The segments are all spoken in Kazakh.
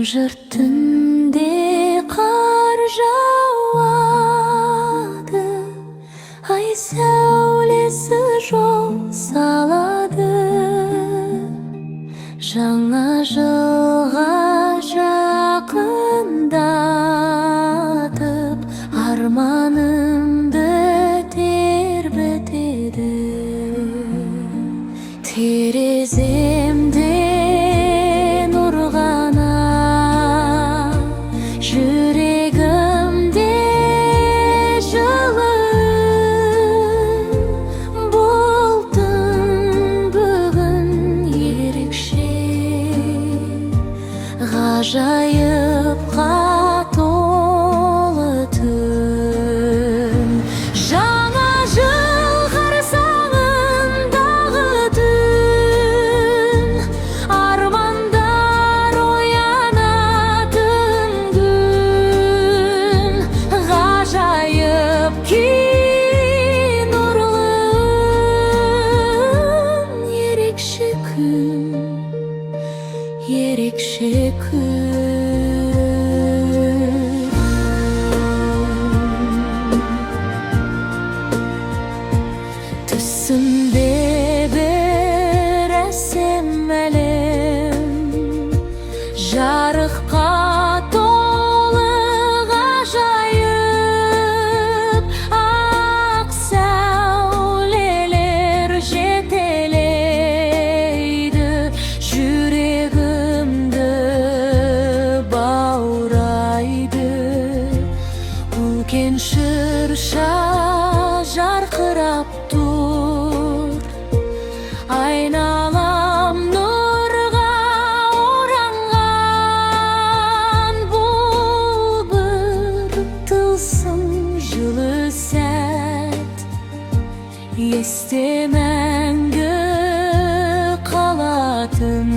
Жым-жырт түнде қар жауады, ай сәулесі жол салады. Жаңа жылға жақындатып, арманымды тербетеді. Тереземде нұр ғана, жүрегімде жылы. Бұл түн бүгін ерекше, ғажайыпқа толы түн. Жаңа жыл қарсаңындағы түн, армандар оянатын күн. Ғажайып күй нұрлы, ерекше күн, ерекше күн. Түсімде бір әсем әлем, жарыққа толы ғажайып. Ақ сәулелер жетелейді, жүрегімді баурайды. Үлкен шырша жарқырап тұр, айналам нұрға оранған. Бұл бір тылсым жылы сәт, есте мәңгі қалатын.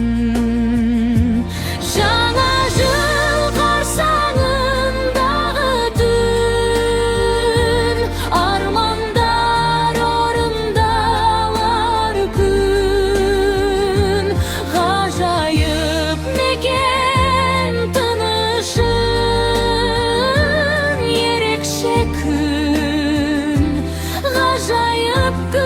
Жаңа жыл қарсаңындағы түн, армандар орындалар күн. Ғажайып мекен тынышын, ерекше күн, ғажайып күн.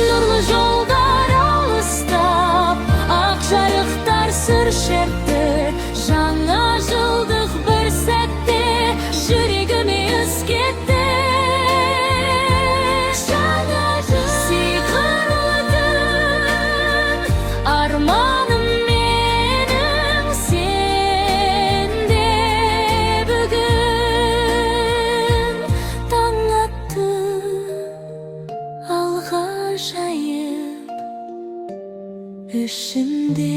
Нұрлы жолдар алыстап, ақ жарықтар сыр шертті. Жаңа жылдық бір сәтте жүрегіме із кетті. Жаңа жыл сиқырлы түн, арманым менің сенде. Бүгін таң атты алға жайып ішімде.